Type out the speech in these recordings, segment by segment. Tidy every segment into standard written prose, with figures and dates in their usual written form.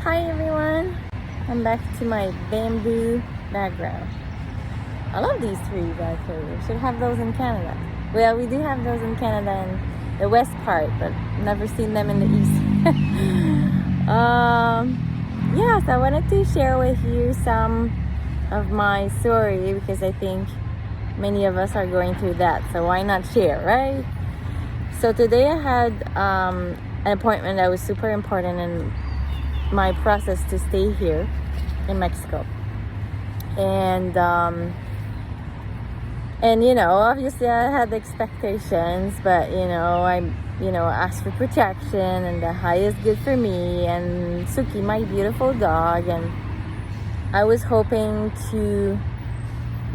Hi everyone, I'm back to my bamboo background. I love these trees actually. We should have those in Canada. Well, we do have those in Canada in the west part, but never seen them in the east. Yes, I wanted to share with you some of my story because I think many of us are going through that. So why not share, right? So today I had an appointment that was super important in my process to stay here in Mexico. And obviously I had expectations, but I asked for protection, and the high is good for me and Suki, my beautiful dog, and I was hoping to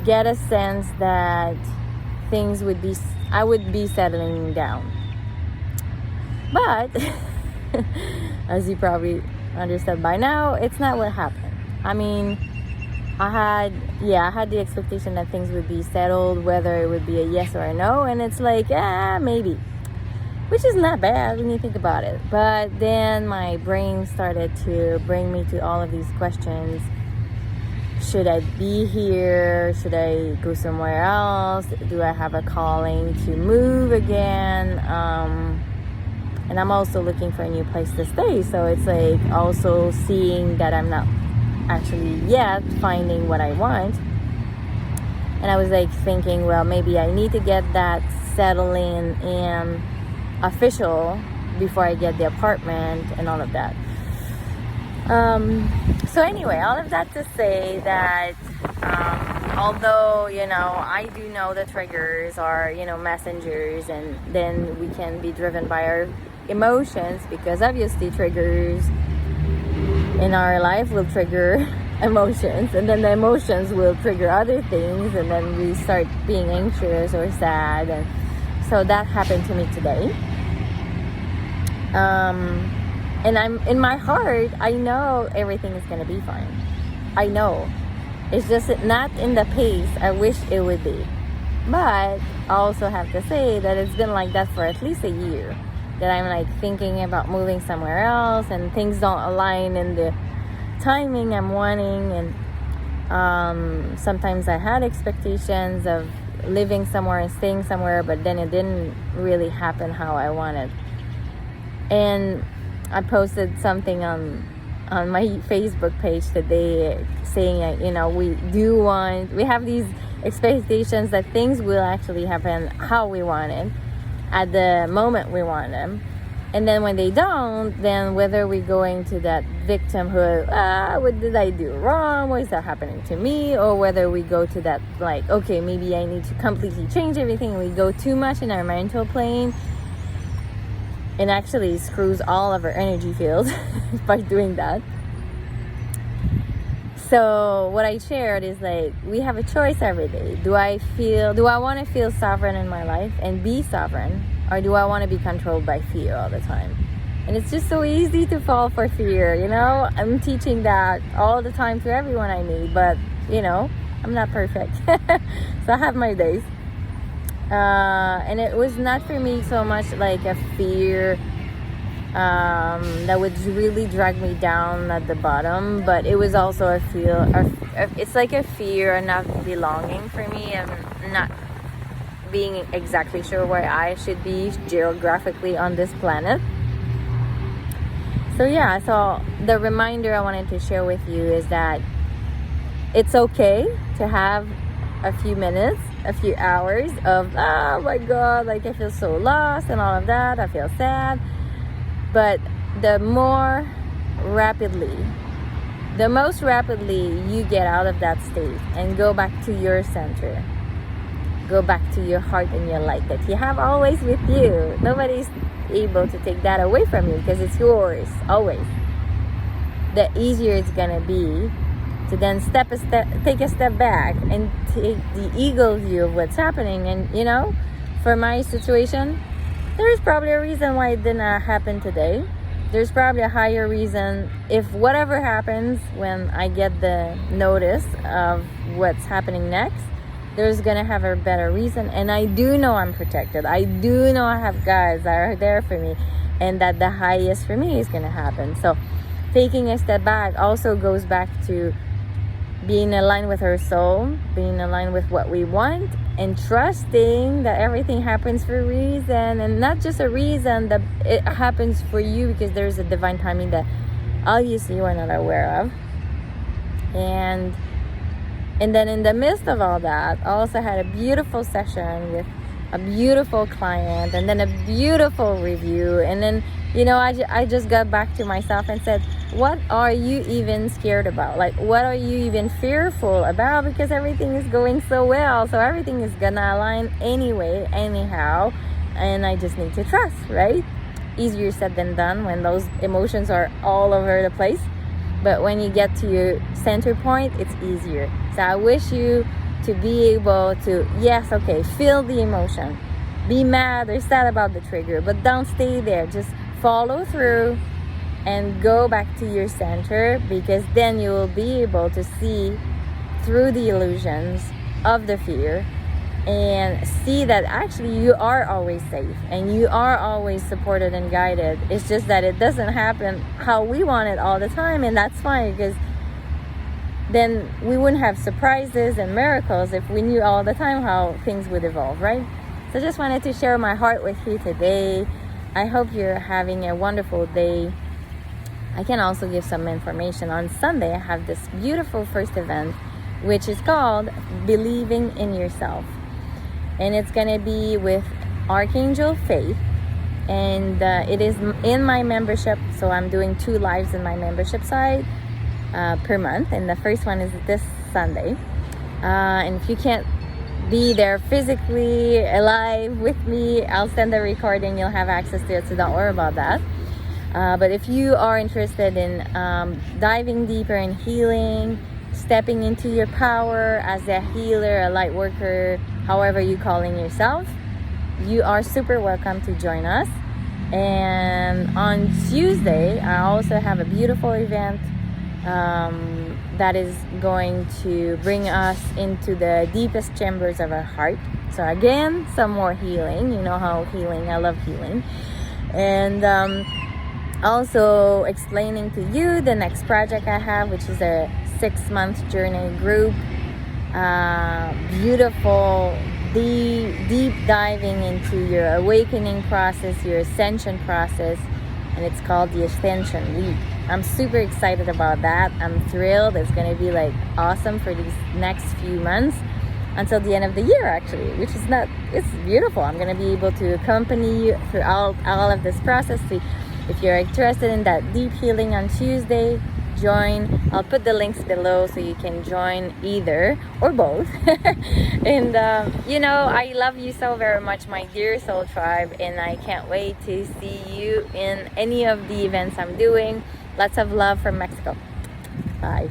get a sense that I would be settling down. But as you probably understand by now, it's not what happened. I mean, I had the expectation that things would be settled, whether it would be a yes or a no, and it's like, maybe, which is not bad when you think about it. But then my brain started to bring me to all of these questions. Should I be here? Should I go somewhere else? Do I have a calling to move again? And I'm also looking for a new place to stay. So it's like also seeing that I'm not actually yet finding what I want. And I was like thinking, well, maybe I need to get that settling and official before I get the apartment and all of that. So anyway, all of that to say that although I do know the triggers are messengers, and then we can be driven by our emotions, because obviously triggers in our life will trigger emotions, and then the emotions will trigger other things, and then we start being anxious or sad. And so that happened to me today. And I'm in my heart, I know everything is going to be fine. I know. It's just not in the pace I wish it would be. But I also have to say that it's been like that for at least a year. That I'm like thinking about moving somewhere else, and things don't align in the timing I'm wanting. And sometimes I had expectations of living somewhere and staying somewhere, but then it didn't really happen how I wanted. And I posted something on my Facebook page today saying, we have these expectations that things will actually happen how we want it, at the moment we want them. And then when they don't, then whether we're going to that victimhood, what did I do wrong? What is that happening to me? Or whether we go to that, like, okay, maybe I need to completely change everything, and we go too much in our mental plane. It actually screws all of our energy fields by doing that. So what I shared is like, we have a choice every day. Do I want to feel sovereign in my life and be sovereign? Or do I want to be controlled by fear all the time? And it's just so easy to fall for fear, I'm teaching that all the time to everyone I meet, but I'm not perfect. So I have my days. And it was not for me so much like a fear that would really drag me down at the bottom, but it was also a feel. It's like a fear of not belonging for me, and not being exactly sure where I should be geographically on this planet. So the reminder I wanted to share with you is that it's okay to have a few minutes, a few hours of, oh my God, like I feel so lost and all of that. I feel sad. But the most rapidly you get out of that state and go back to your center, go back to your heart and your light that you have always with you. Nobody's able to take that away from you because it's yours always. The easier it's gonna be to then take a step back and take the ego view of what's happening. And for my situation, there's probably a reason why it did not happen today. There's probably a higher reason. If whatever happens when I get the notice of what's happening next, there's gonna have a better reason. And I do know I'm protected. I do know I have guys that are there for me, and that the highest for me is gonna happen. So taking a step back also goes back to being aligned with our soul, being aligned with what we want, and trusting that everything happens for a reason, and not just a reason that it happens for you because there's a divine timing that obviously you are not aware of. And then in the midst of all that, I also had a beautiful session with a beautiful client, and then a beautiful review. And then, I just got back to myself and said, what are you even scared about? Like, what are you even fearful about? Because everything is going so well. So everything is gonna align anyway, anyhow. And I just need to trust, right? Easier said than done when those emotions are all over the place. But when you get to your center point, it's easier. So I wish you to be able to, yes, okay, feel the emotion. Be mad or sad about the trigger, but don't stay there. Just follow through and go back to your center, because then you will be able to see through the illusions of the fear and see that actually you are always safe and you are always supported and guided. It's just that it doesn't happen how we want it all the time, and that's fine, because then we wouldn't have surprises and miracles if we knew all the time how things would evolve, right? So just wanted to share my heart with you today. I hope you're having a wonderful day. I can also give some information. On Sunday, I have this beautiful first event, which is called Believing in Yourself. And it's going to be with Archangel Faith. And it is in my membership. So I'm doing 2 lives in my membership side per month. And the first one is this Sunday. And if you can't be there physically alive with me, I'll send a recording. You'll have access to it. So don't worry about that. But if you are interested in diving deeper in healing, stepping into your power as a healer, a light worker, however you calling yourself, you are super welcome to join us. And on Tuesday, I also have a beautiful event that is going to bring us into the deepest chambers of our heart. So again, some more healing. You know how healing, I love healing. And also explaining to you the next project I have, which is a 6-month journey group. Beautiful, deep diving into your awakening process, your ascension process, and it's called the Ascension Leap. I'm super excited about that. I'm thrilled. It's going to be like awesome for these next few months until the end of the year, actually, which is it's beautiful. I'm going to be able to accompany you throughout all of this process. So if you're interested in that deep healing on Tuesday, join. I'll put the links below so you can join either or both. And I love you so very much, my dear soul tribe, and I can't wait to see you in any of the events I'm doing. Lots of love from Mexico. Bye.